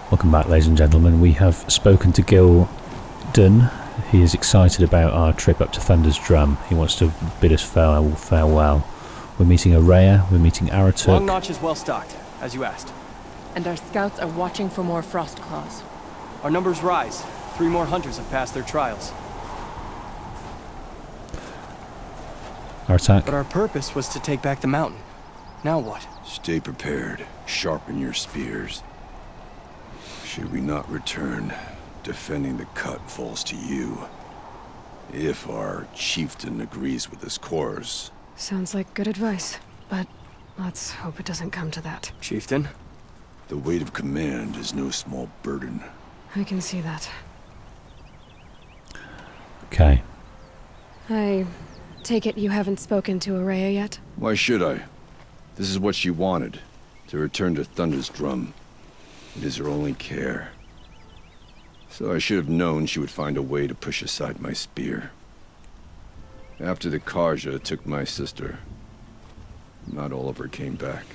Welcome back, ladies and gentlemen. We have spoken to Gilden. He is excited about our trip up to Thunder's Drum. He wants to bid us farewell. We're meeting Araya, we're meeting Aratuk. Long Notch is well stocked, as you asked. And our scouts are watching for more frost claws. Our numbers rise. 3 more hunters have passed their trials. Aratak. But our purpose was to take back the mountain. Now what? Stay prepared. Sharpen your spears. Should we not return, defending the cut falls to you. If our chieftain agrees with this course. Sounds like good advice, but let's hope it doesn't come to that. Chieftain? The weight of command is no small burden. I can see that. Okay. I take it you haven't spoken to Araya yet? Why should I? This is what she wanted, to return to Thunder's Drum. It is her only care. So I should have known she would find a way to push aside my spear. After the Karja took my sister, not all of her came back.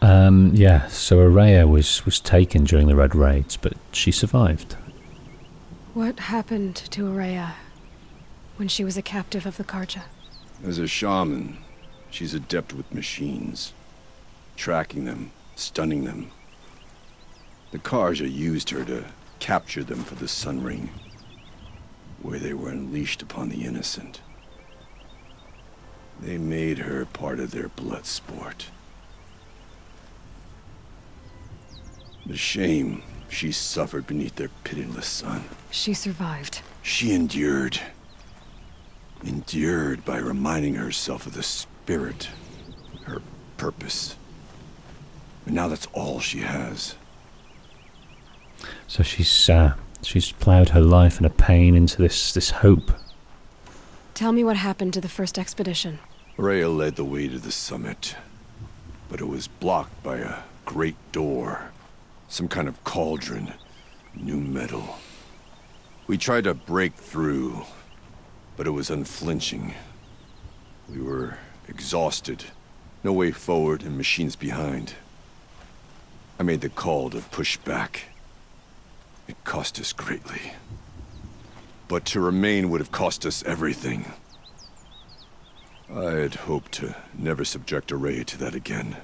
Yeah, so Araya was taken during the Red Raids, but she survived. What happened to Araya when she was a captive of the Karja? As a shaman, she's adept with machines. Tracking them, stunning them. The Karja used her to capture them for the Sun Ring, where they were unleashed upon the innocent. They made her part of their blood sport. The shame she suffered beneath their pitiless sun. She survived. She endured. Endured by reminding herself of the spirit, her purpose. And now that's all she has. So she's ploughed her life and her pain into this hope. Tell me what happened to the first expedition. Rhea led the way to the summit, but it was blocked by a great door. Some kind of cauldron, new metal. We tried to break through, but it was unflinching. We were exhausted, no way forward and machines behind. I made the call to push back. It cost us greatly. But to remain would have cost us everything. I had hoped to never subject Araya to that again.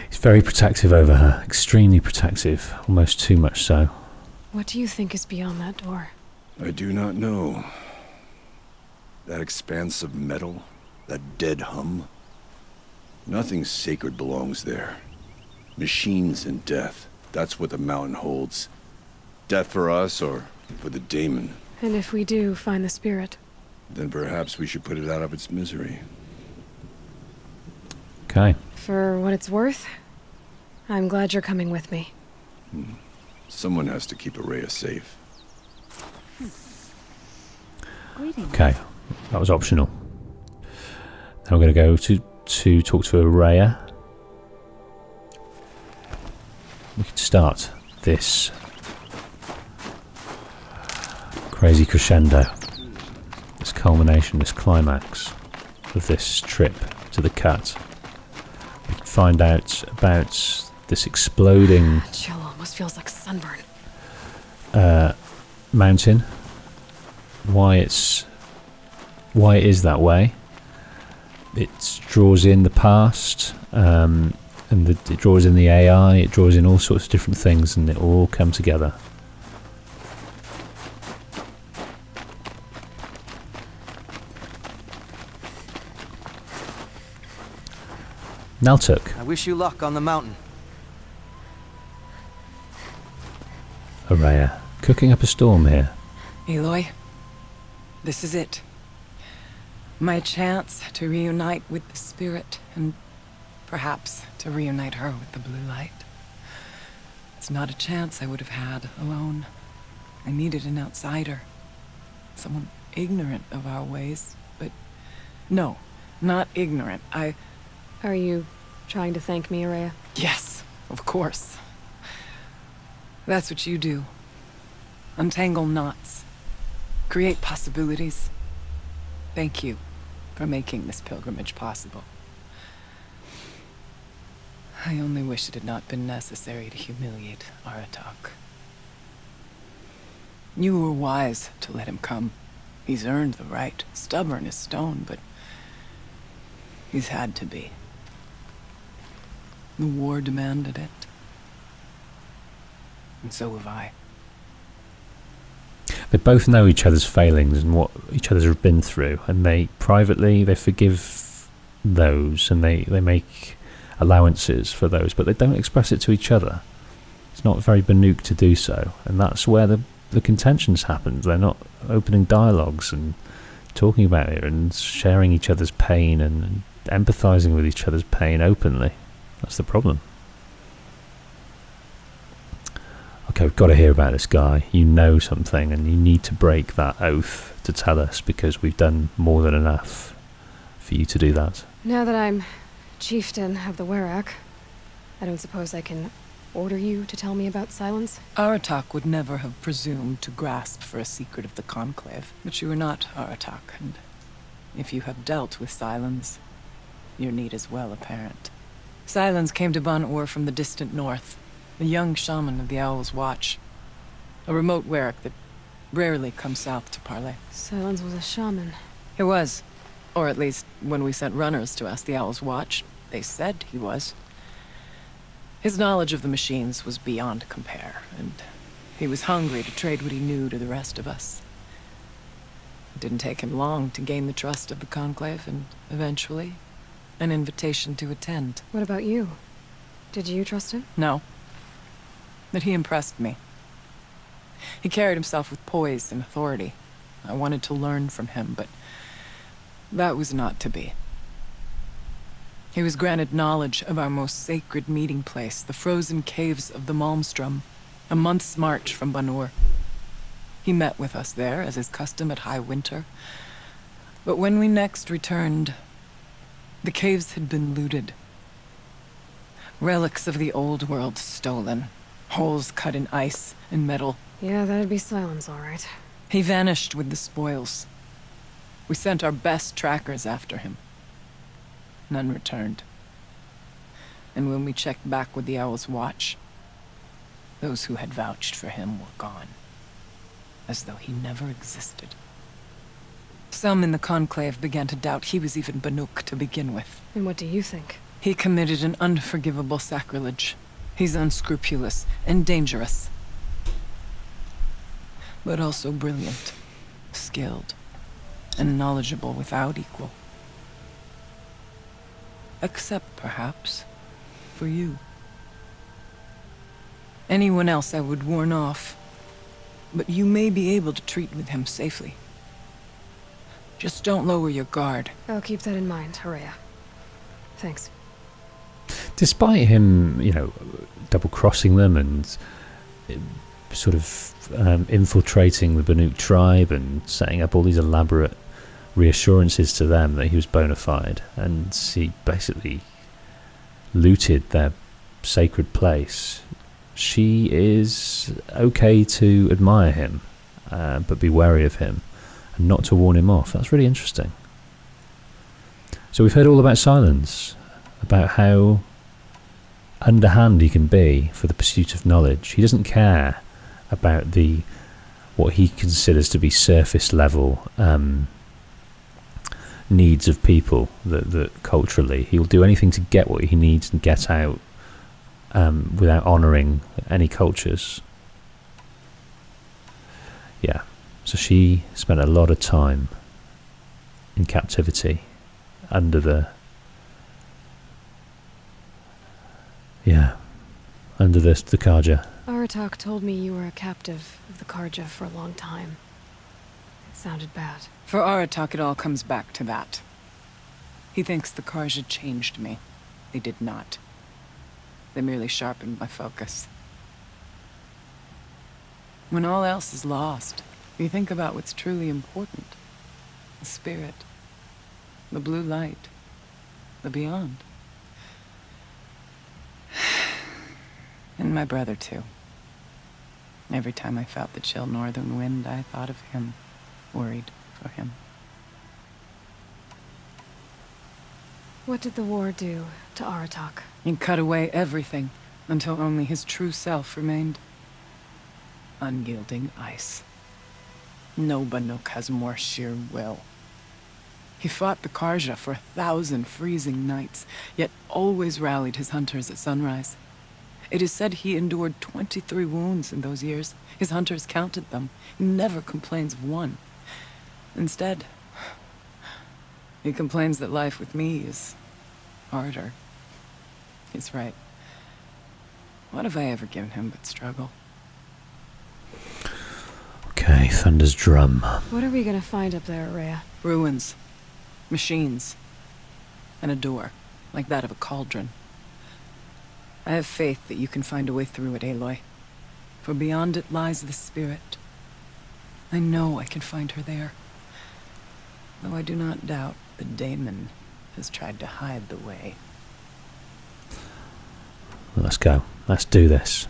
He's very protective over her, extremely protective, almost too much so. What do you think is beyond that door? I do not know. That expanse of metal, that dead hum. Nothing sacred belongs there. Machines and death, that's what the mountain holds. Death for us or for the daemon. And if we do find the spirit? Then perhaps we should put it out of its misery. Okay. For what it's worth, I'm glad you're coming with me. Someone has to keep Araya safe. Okay, that was optional. Now we're going to go to talk to Araya. We can start this crazy crescendo, this culmination, this climax of this trip to the cut. We can find out about this exploding Chill almost feels like sunburn. mountain, why it is that way. It draws in the past, and it draws in the AI, it draws in all sorts of different things, and it all come together. Naltuk. I wish you luck on the mountain. Araya, cooking up a storm here. Aloy, this is it. My chance to reunite with the spirit, and perhaps to reunite her with the blue light. It's not a chance I would have had alone. I needed an outsider. Someone ignorant of our ways, but no, not ignorant. Are you trying to thank me, Araya? Yes, of course. That's what you do. Untangle knots. Create possibilities. Thank you for making this pilgrimage possible. I only wish it had not been necessary to humiliate Aratak. You were wise to let him come. He's earned the right. Stubborn as stone, but he's had to be. The war demanded it. And so have I. They both know each other's failings and what each other have been through, and they privately they forgive those, and they make allowances for those, but they don't express it to each other. It's not very Banuk to do so, and that's where the contentions happen. They're not opening dialogues and talking about it and sharing each other's pain and empathizing with each other's pain openly. That's the problem. Okay, we've got to hear about this guy. You know something, and you need to break that oath to tell us, because we've done more than enough for you to do that. Now that I'm chieftain of the Werak, I don't suppose I can order you to tell me about Silence? Aratak would never have presumed to grasp for a secret of the Conclave. But you are not Aratak, and if you have dealt with Silence, your need is well apparent. Silence came to Ban-Ur from the distant north, a young shaman of the Owl's Watch. A remote Werak that rarely comes south to parley. Silence was a shaman. He was. Or at least, when we sent runners to ask the Owl's Watch, they said he was. His knowledge of the machines was beyond compare, and he was hungry to trade what he knew to the rest of us. It didn't take him long to gain the trust of the Conclave, and eventually, an invitation to attend. What about you? Did you trust him? No. But he impressed me. He carried himself with poise and authority. I wanted to learn from him, but that was not to be. He was granted knowledge of our most sacred meeting place, the frozen caves of the Malmstrom, a month's march from Ban-Ur. He met with us there, as is custom at high winter. But when we next returned, the caves had been looted. Relics of the old world stolen. Holes cut in ice and metal. Yeah, that'd be Silence, all right. He vanished with the spoils. We sent our best trackers after him. None returned. And when we checked back with the Owl's Watch, those who had vouched for him were gone. As though he never existed. Some in the Conclave began to doubt he was even Banuk to begin with. And what do you think? He committed an unforgivable sacrilege. He's unscrupulous and dangerous. But also brilliant, skilled, and knowledgeable without equal. Except, perhaps, for you. Anyone else I would warn off, but you may be able to treat with him safely. Just don't lower your guard. I'll keep that in mind, Horea. Thanks. Despite him, double-crossing them and sort of infiltrating the Banuk tribe and setting up all these elaborate reassurances to them that he was bona fide, and he basically looted their sacred place, she is okay to admire him, but be wary of him, and not to warn him off. That's really interesting. So we've heard all about Silence, about how underhand he can be for the pursuit of knowledge. He doesn't care about what he considers to be surface level needs of people, that culturally he'll do anything to get what he needs and get out, without honouring any cultures. Yeah, so she spent a lot of time in captivity under the Karja. Aratak told me you were a captive of the Karja for a long time. It sounded bad. For Aratak, it all comes back to that. He thinks the Karja changed me. They did not. They merely sharpened my focus. When all else is lost, you think about what's truly important. The spirit. The blue light. The beyond. And my brother, too. Every time I felt the chill northern wind, I thought of him. Worried for him. What did the war do to Aratak? He cut away everything until only his true self remained. Unyielding ice. No Banuk has more sheer will. He fought the Karja for 1,000 freezing nights, yet always rallied his hunters at sunrise. It is said he endured 23 wounds in those years. His hunters counted them. He never complains of one. Instead, he complains that life with me is harder. He's right. What have I ever given him but struggle? Okay, Thunder's drum. What are we gonna find up there, Rhea? Ruins. Machines. And a door, like that of a cauldron. I have faith that you can find a way through it, Aloy. For beyond it lies the spirit. I know I can find her there. Though I do not doubt the daemon has tried to hide the way. Let's go. Let's do this.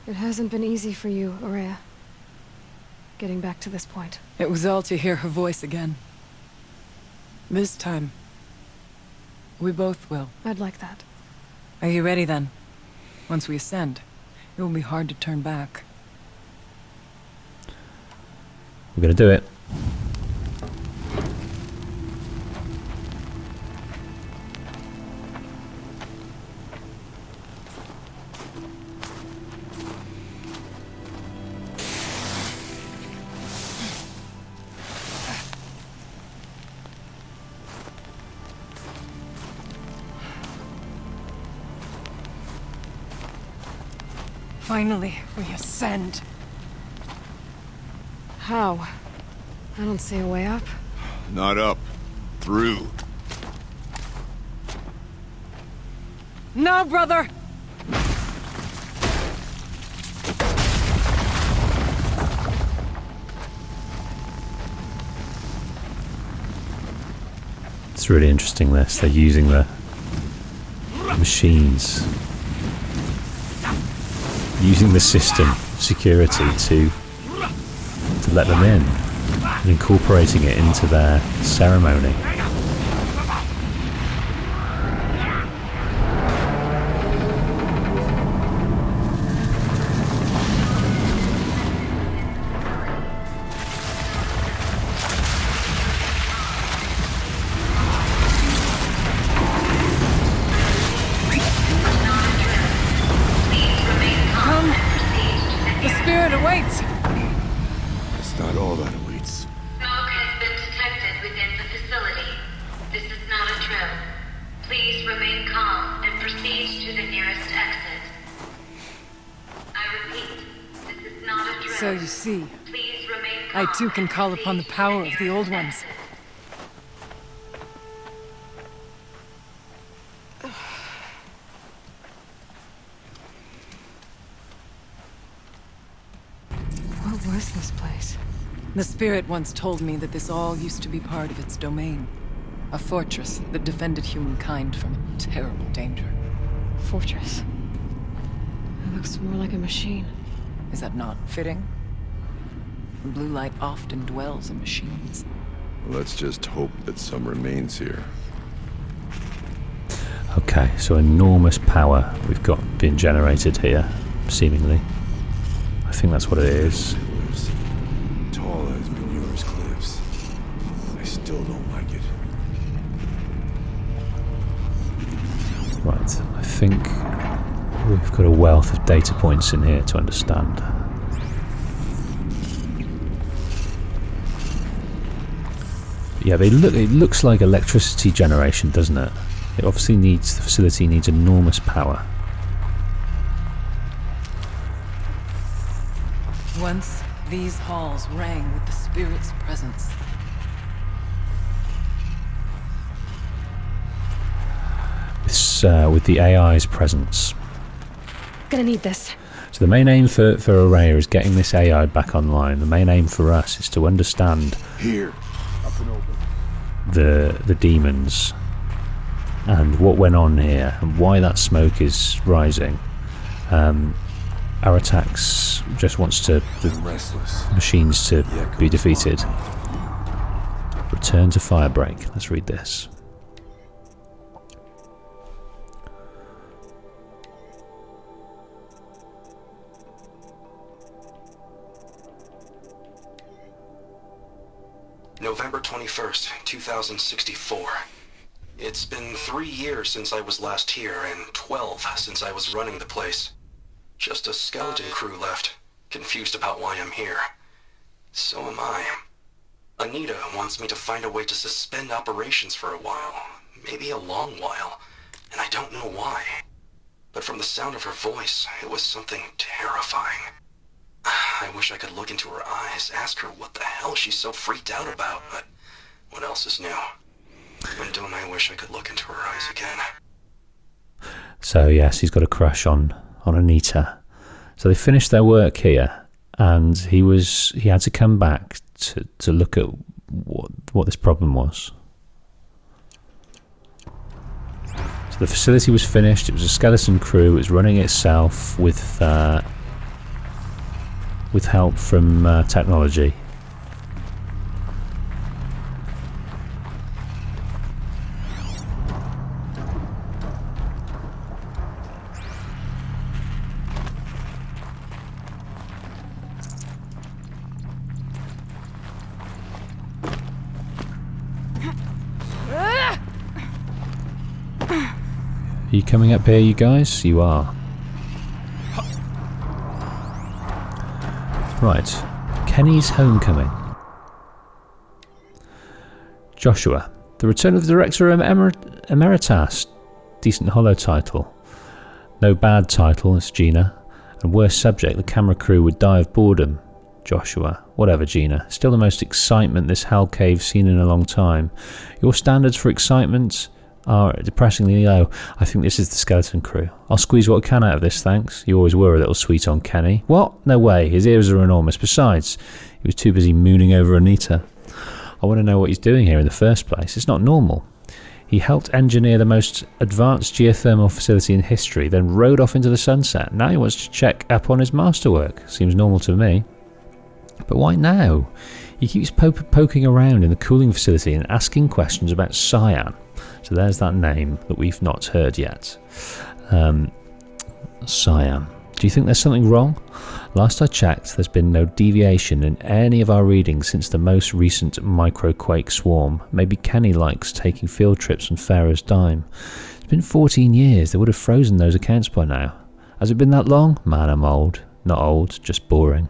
It hasn't been easy for you, Rhea. Getting back to this point. It was all to hear her voice again. This time, we both will. I'd like that. Are you ready then? Once we ascend, it will be hard to turn back. We're gonna do it. Finally, we ascend. How? I don't see a way up. Not up. Through. No, brother! It's really interesting this. They're using the machines. Using the system security to let them in and incorporating it into their ceremony. So you see, I too can call upon the power of the Old Ones. What was this place? The spirit once told me that this all used to be part of its domain. A fortress that defended humankind from a terrible danger. Fortress. It looks more like a machine. Is that not fitting? The blue light often dwells in machines. Let's just hope that some remains here. Okay, so enormous power we've got being generated here, seemingly. I think that's what it is. Pillars. Tall as Manure's cliffs. I still don't like it. Right, I think we've got a wealth of data points in here to understand. Yeah, it looks like electricity generation, doesn't it? It obviously needs, the facility needs enormous power. Once, these halls rang with the spirit's presence. With the AI's presence. Gonna need this. So the main aim for Araya is getting this AI back online. The main aim for us is to understand Here. Up and open. the demons and what went on here and why that smoke is rising. Aratax just wants the Restless. machines to be defeated. Return to Firebreak. Let's read this. 21st, 2064. It's been 3 years since I was last here, and 12 since I was running the place. Just a skeleton crew left, confused about why I'm here. So am I. Anita wants me to find a way to suspend operations for a while, maybe a long while, and I don't know why. But from the sound of her voice, it was something terrifying. I wish I could look into her eyes, ask her what the hell she's so freaked out about, but what else is new? And don't I wish I could look into her eyes again? So yes, he's got a crush on Anita. So they finished their work here, and he had to come back to look at what this problem was. So the facility was finished. It was a skeleton crew. It was running itself with help from technology. Are you coming up here, you guys? You are. Right. Kenny's Homecoming. Joshua. The Return of the Director Emeritus. Decent HOLO title. No bad title, it's Gina. And worst subject, the camera crew would die of boredom. Joshua. Whatever, Gina. Still the most excitement this hell cave's seen in a long time. Your standards for excitement are depressingly low. I think this is the skeleton crew. I'll squeeze what I can out of this, thanks. You always were a little sweet on Kenny. What? No way. His ears are enormous. Besides, he was too busy mooning over Anita. I want to know what he's doing here in the first place. It's not normal. He helped engineer the most advanced geothermal facility in history, then rode off into the sunset. Now he wants to check up on his masterwork. Seems normal to me. But why now? He keeps poking around in the cooling facility and asking questions about cyan. So there's that name that we've not heard yet. Cyan. Do you think there's something wrong? Last I checked, there's been no deviation in any of our readings since the most recent microquake swarm. Maybe Kenny likes taking field trips on Pharaoh's dime. It's been 14 years. They would have frozen those accounts by now. Has it been that long? Man, I'm old. Not old, just boring.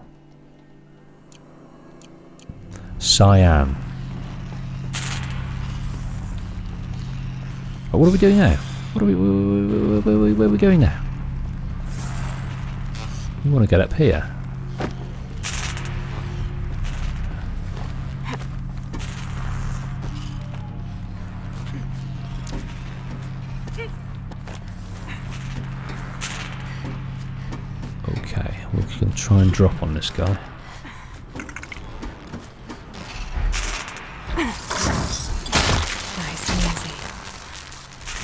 Cyan. What are we doing now? Where are we going now? We want to get up here. Okay, we're going to try and drop on this guy.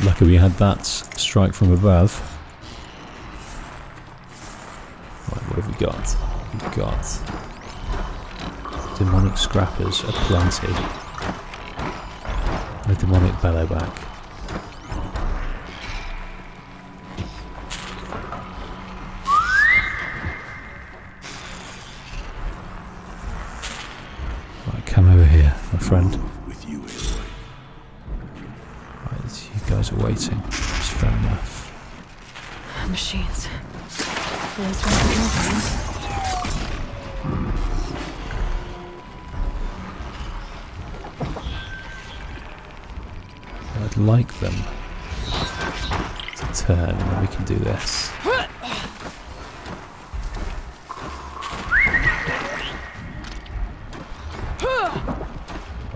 Lucky we had that strike from above. Right, what have we got? We've got demonic scrappers aplenty. And a demonic bellowback. Right, come over here, my friend. With you, Aloy. Right, you guys are waiting. That's fair enough. Machines. Those ones are I'd like them to turn and then we can do this.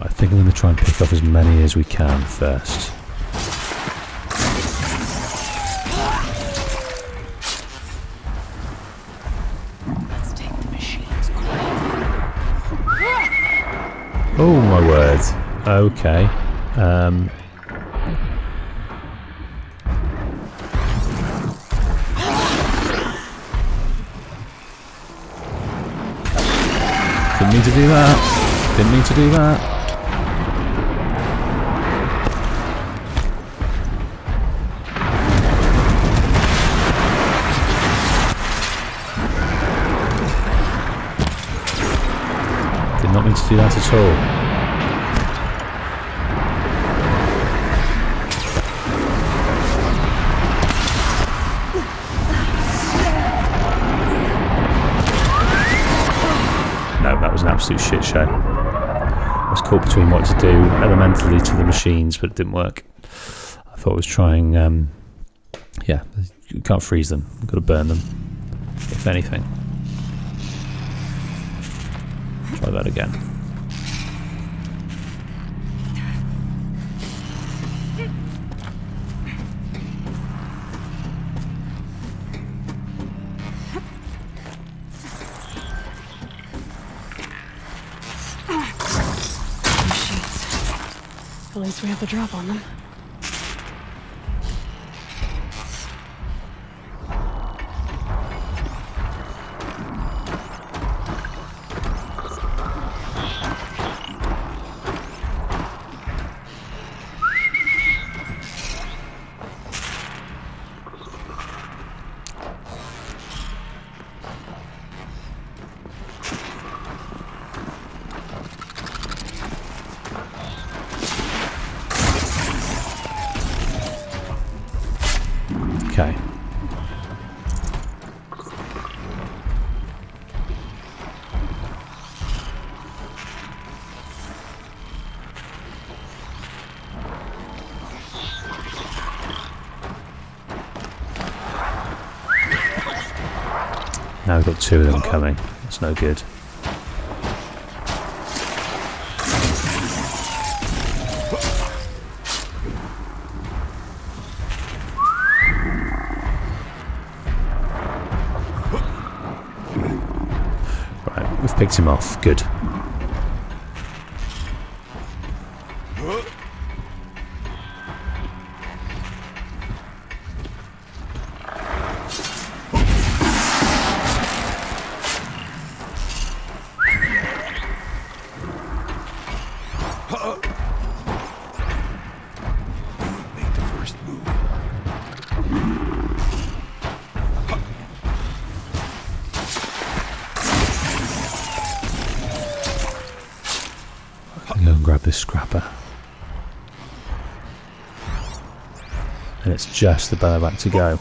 I think I'm going to try and pick up as many as we can first. Let's take the machines. Oh my word. Okay. Didn't mean to do that. Didn't mean to do that. Did not mean to do that at all. absolute shit show. I was caught between what to do elementally to the machines, but it didn't work. I thought I was trying, yeah, you can't freeze them, you've got to burn them, if anything. Try that again. At least we have the drop on them. Okay. Now we've got two of them coming. That's no good. Right, we've picked him off. Good. Make the first move. Go and grab this scrapper. And it's just the back to go.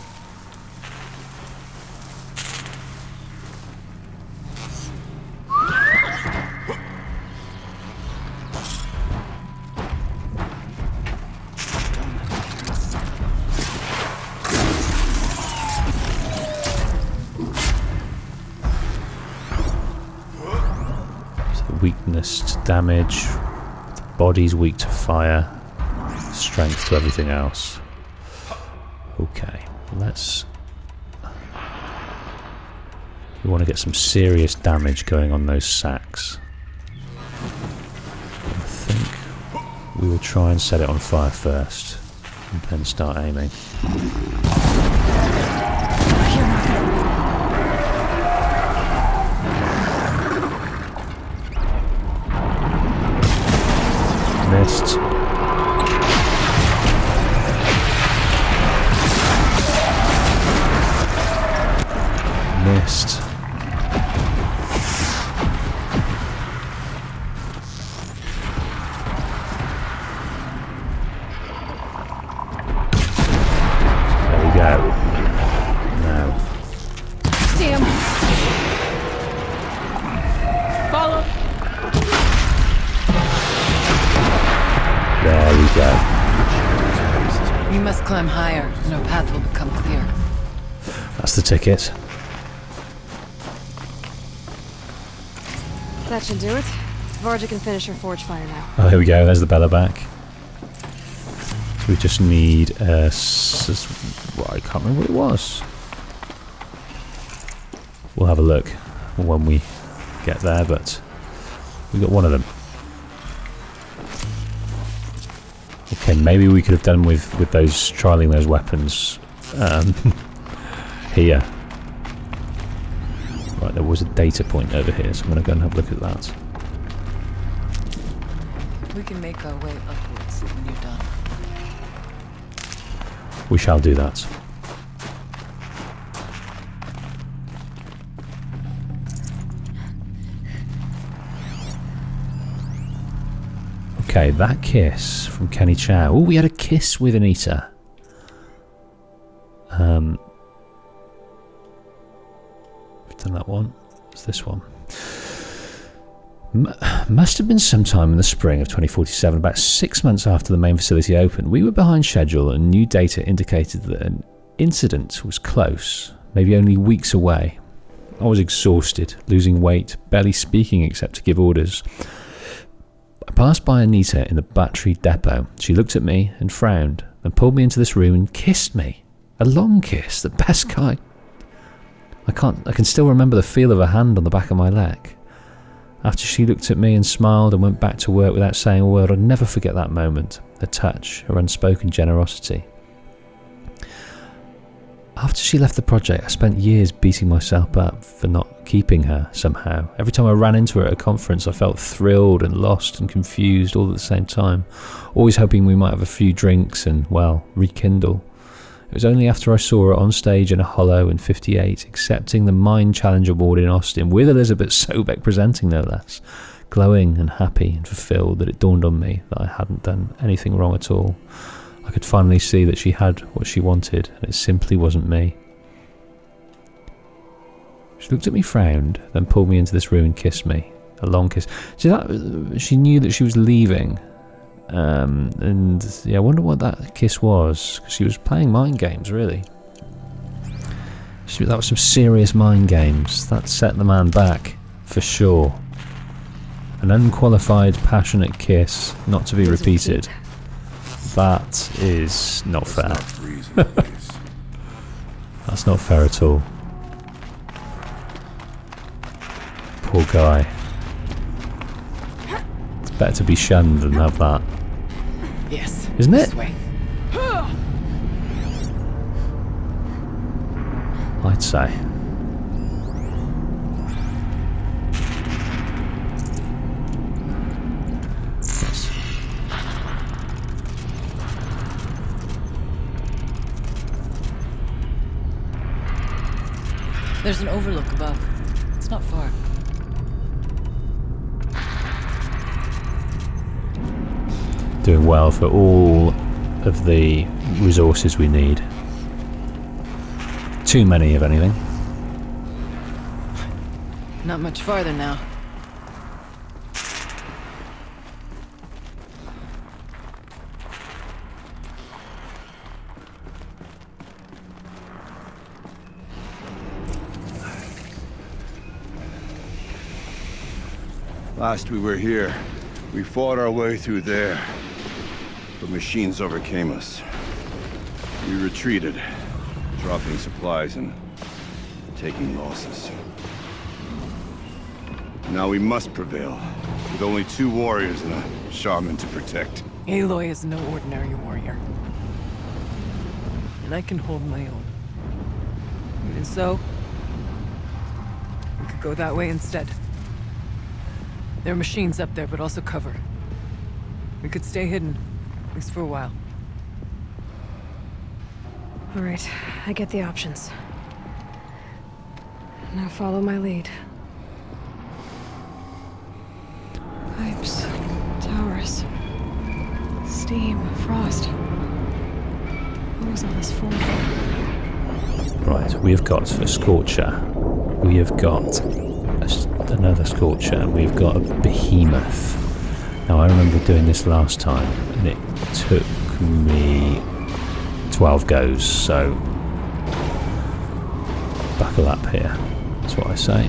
Weakness to damage, the body's weak to fire, strength to everything else. Okay, let's... We want to get some serious damage going on those sacks. I think we will try and set it on fire first, and then start aiming. Missed. Missed. There we go. Now. Damn. Follow. There we go. We must climb higher, and our path will become clear. That's the ticket. That should do it. Varja can finish her forge fire now. Oh, there we go. There's the Bella back. We just need a... Well, I can't remember what it was. We'll have a look when we get there, but we got one of them. Okay, maybe we could have done with those trialing those weapons here. Right, there was a data point over here, so I'm going to go and have a look at that. We can make our way upwards when you're done. We shall do that. Okay, that kiss from Kenny Chow. Oh, we had a kiss with Anita. We've done that one. It's this one. Must have been sometime in the spring of 2047, about 6 months after the main facility opened. We were behind schedule and new data indicated that an incident was close, maybe only weeks away. I was exhausted, losing weight, barely speaking except to give orders. I passed by Anita in the battery depot. She looked at me and frowned, then pulled me into this room and kissed me. A long kiss, the best kind. I can still remember the feel of her hand on the back of my leg. After she looked at me and smiled and went back to work without saying a word, I'd never forget that moment, her touch, her unspoken generosity. After she left the project, I spent years beating myself up for not keeping her somehow. Every time I ran into her at a conference, I felt thrilled and lost and confused all at the same time, always hoping we might have a few drinks and, well, rekindle. It was only after I saw her on stage in a HOLO in 58, accepting the Mind Challenge Award in Austin, with Elizabeth Sobek presenting no less, glowing and happy and fulfilled, that it dawned on me that I hadn't done anything wrong at all. I could finally see that she had what she wanted, and it simply wasn't me. She looked at me, frowned, then pulled me into this room and kissed me. A long kiss. See, that she knew that she was leaving. And yeah, I wonder what that kiss was, because she was playing mind games, really. That was some serious mind games. That set the man back, for sure. An unqualified, passionate kiss, not to be repeated. That is not fair. That's not fair at all. Poor guy. It's better to be shunned than have that. Yes. Isn't it? This way. I'd say. Yes. There's an overlook above. It's not far. Doing well for all of the resources we need. Too many, if anything. Not much farther now. Last we were here, we fought our way through there. But machines overcame us. We retreated, dropping supplies and taking losses. Now we must prevail, with only 2 warriors and a shaman to protect. Aloy is no ordinary warrior. And I can hold my own. Even so, we could go that way instead. There are machines up there, but also cover. We could stay hidden. At least for a while. All right, I get the options. Now follow my lead. Pipes, towers, steam, frost. What was all this for? Right, we have got a Scorcher. We have got another Scorcher, and we've got a Behemoth. Now, I remember doing this last time, and it took me 12 goes, so buckle up here, that's what I say.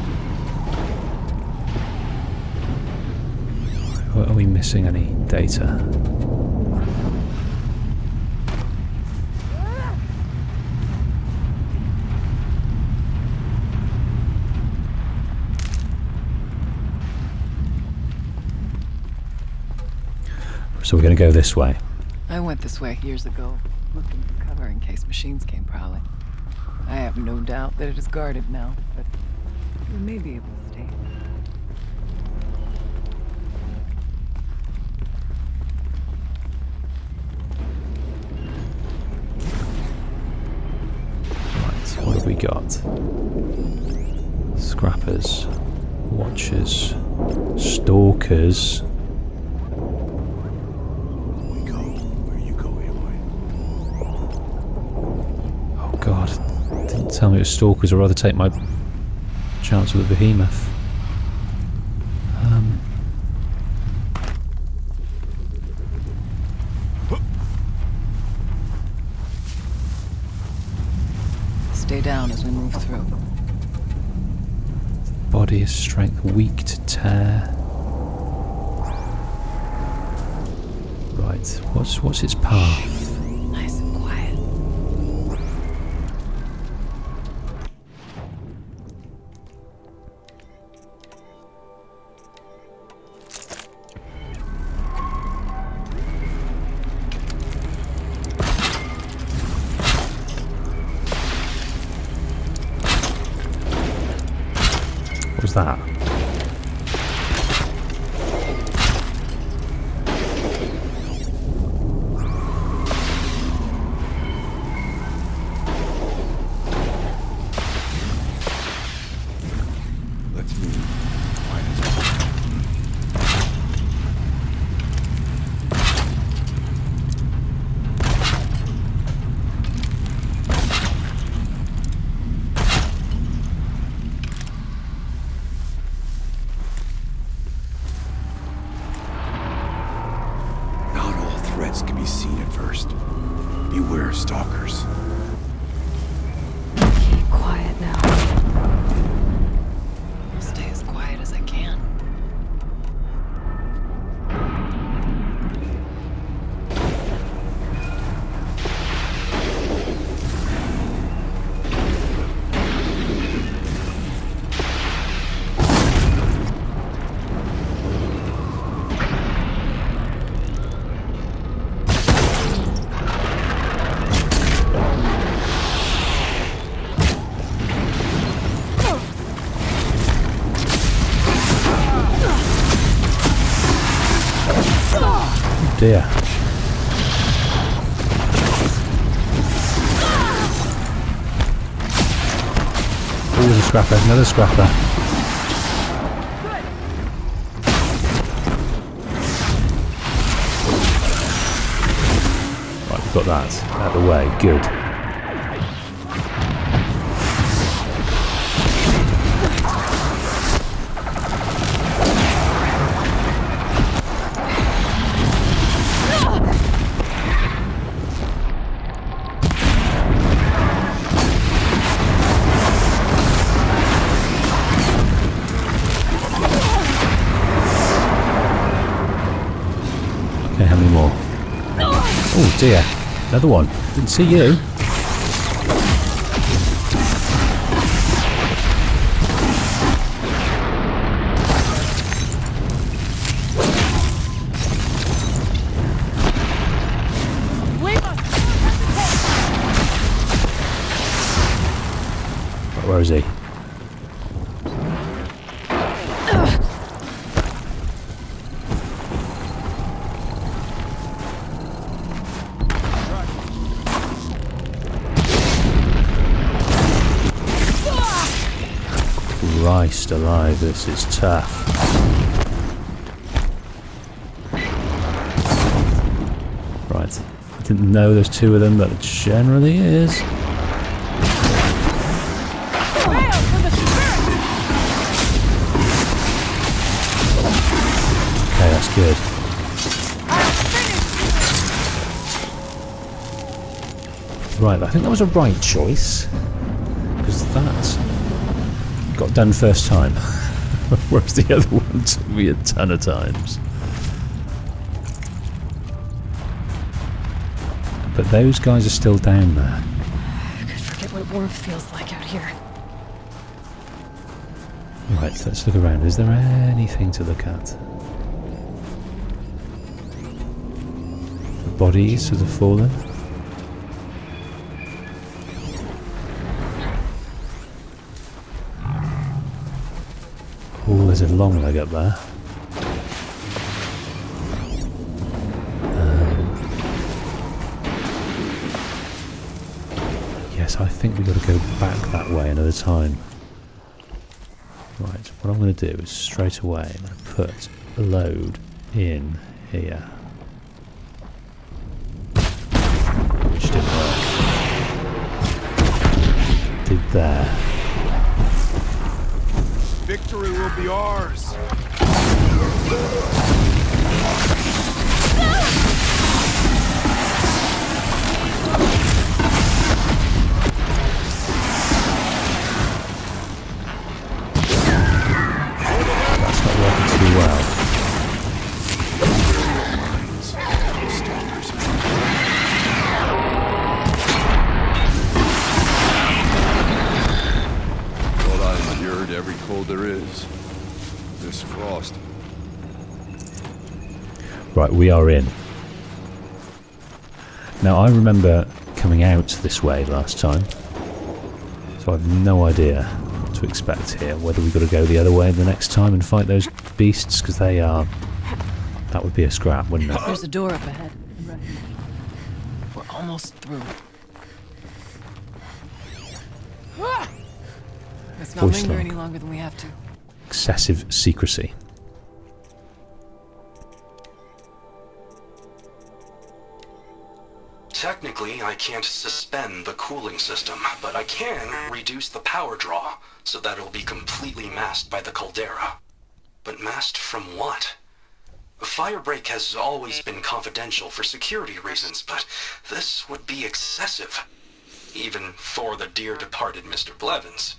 Are we missing any data? So we're going to go this way. I went this way years ago, looking for cover in case machines came prowling. I have no doubt that it is guarded now, but we may be able to stay. Right, what have we got? Scrappers, watchers, stalkers. God, didn't tell me it was stalkers. I'd rather take my chance with a Behemoth. stay down as we move through. Body is strength weak to tear. Right, what's its path? Nice and quiet. What was that? Let's move. Quiet as possible. Not all threats can be seen at first. Beware stalkers. Keep quiet now. I'll stay as quiet as I can. Dear. Oh, there's a scrapper, another scrapper. Right, we've got that out of the way, good. Okay, how many more? Oh dear, another one. Didn't see you. Right, where is he? Christ alive, this is tough. Right, I didn't know there's two of them, but it generally is. Okay, that's good. Right, I think that was a right choice, because that got done first time, whereas the other one took me a ton of times. But those guys are still down there. I could forget what warmth feels like out here. Right, let's look around. Is there anything to look at? The bodies of the fallen? Oh, there's a long leg up there. Yes, I think we've got to go back that way another time. Right, what I'm going to do is straight away I'm going to put a load in here. Which didn't work. Did there. Victory will be ours. this frost. Right, we are in. Now, I remember coming out this way last time, so I have no idea what to expect here. Whether we've got to go the other way the next time and fight those beasts, because they are... That would be a scrap, wouldn't it? There's a door up ahead. We're almost through. Let's not Voice linger lock. any longer than we have to. Excessive secrecy. Technically, I can't suspend the cooling system, but I can reduce the power draw so that it'll be completely masked by the caldera. But masked from what? A firebreak has always been confidential for security reasons, but this would be excessive. Even for the dear departed Mr. Blevins.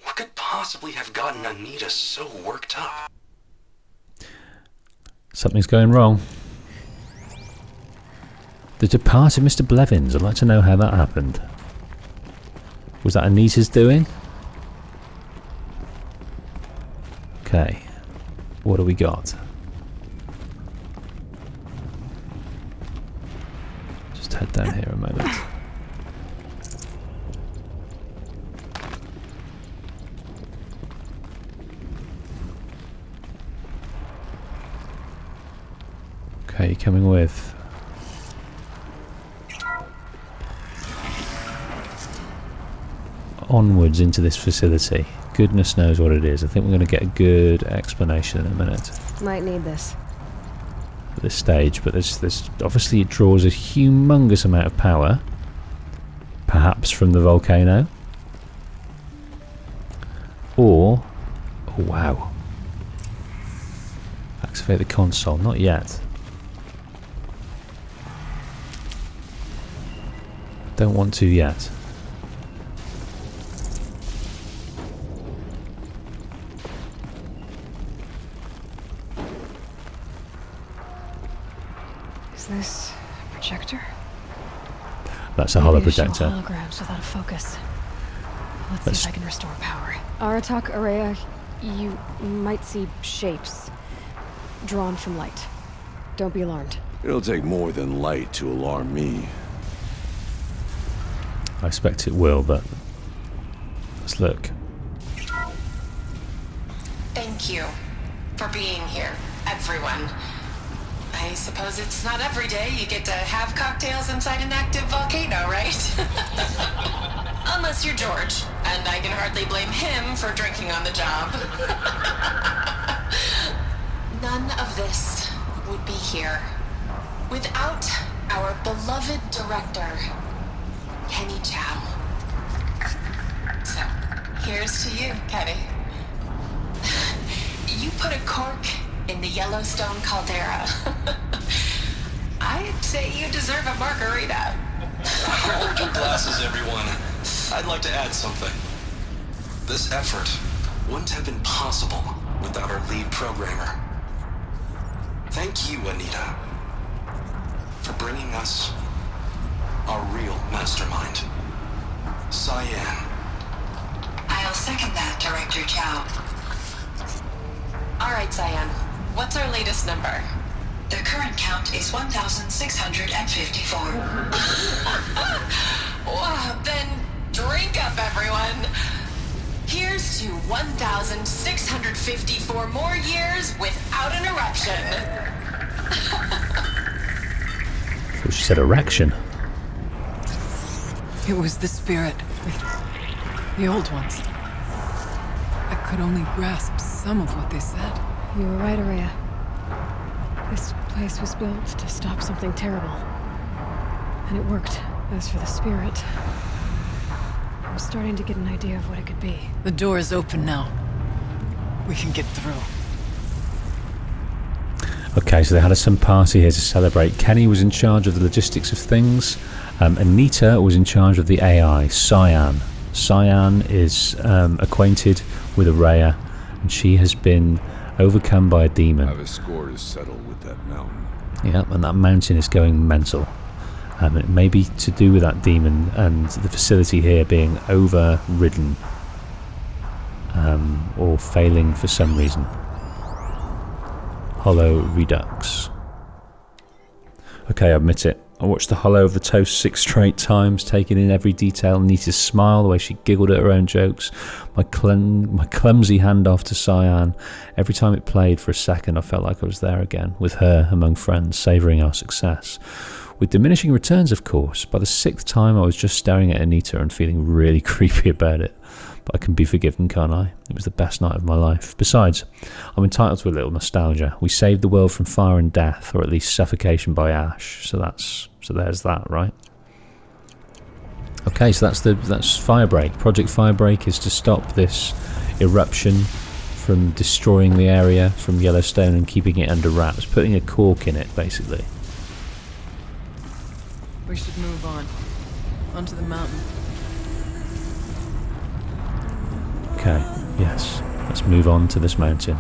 What could possibly have gotten Anita so worked up? Something's going wrong. The departed Mr. Blevins. I'd like to know how that happened. Was that Anita's doing? Okay. What do we got? Just head down here a moment. Okay, coming with. Onwards into this facility. Goodness knows what it is. I think we're going to get a good explanation in a minute Might need this. at this stage, but there's obviously it draws a humongous amount of power, perhaps from the volcano, or oh wow, activate the console. Not yet. Don't want to yet. Is this a projector? That's a hollow Maybe to show projector. holograms without a focus. Let's Let's- see if I can restore power. Aratak, Araya, you might see shapes drawn from light. Don't be alarmed. It'll take more than light to alarm me. I expect it will, but let's look. Thank you for being here, everyone. I suppose it's not every day you get to have cocktails inside an active volcano, right? Unless you're George, and I can hardly blame him for drinking on the job. None of this would be here without our beloved director, Kenny Chow. So, here's to you, Kenny. You put a cork in the Yellowstone caldera. I'd say you deserve a margarita. Hold your glasses, everyone. I'd like to add something. This effort wouldn't have been possible without our lead programmer. Thank you, Anita, for bringing us our real mastermind, Cyan. I'll second that, Director Chow. All right, Cyan. What's our latest number? The current count is 1,654. Wow, then drink up, everyone. Here's to 1,654 more years without an eruption. Well, she said erection. It was the spirit. The old ones. I could only grasp some of what they said. You were right, Araya. This place was built to stop something terrible. And it worked. As for the spirit, I'm starting to get an idea of what it could be. The door is open now. We can get through. Okay, so they had some party here to celebrate. Kenny was in charge of the logistics of things. Anita was in charge of the AI, Cyan. Cyan is acquainted with Araya, and she has been overcome by a I demon. have a score to settle with that mountain. Yeah, and that mountain is going mental. It may be to do with that demon and the facility here being overridden or failing for some reason. HOLO Redux. Okay, I admit it. I watched the HOLO of the toast 6 straight times, taking in every detail. Nita's smile, the way she giggled at her own jokes, my clumsy handoff to Cyan. Every time it played for a second, I felt like I was there again, with her among friends, savouring our success. With diminishing returns, of course. By the 6th time, I was just staring at Anita and feeling really creepy about it. But I can be forgiven, can't I? It was the best night of my life. Besides, I'm entitled to a little nostalgia. We saved the world from fire and death, or at least suffocation by ash. So there's that, right? Okay, so that's Firebreak. Project Firebreak is to stop this eruption from destroying the area from Yellowstone and keeping it under wraps, putting a cork in it, basically. We should move on. Onto the mountain. Okay, yes. Let's move on to this mountain.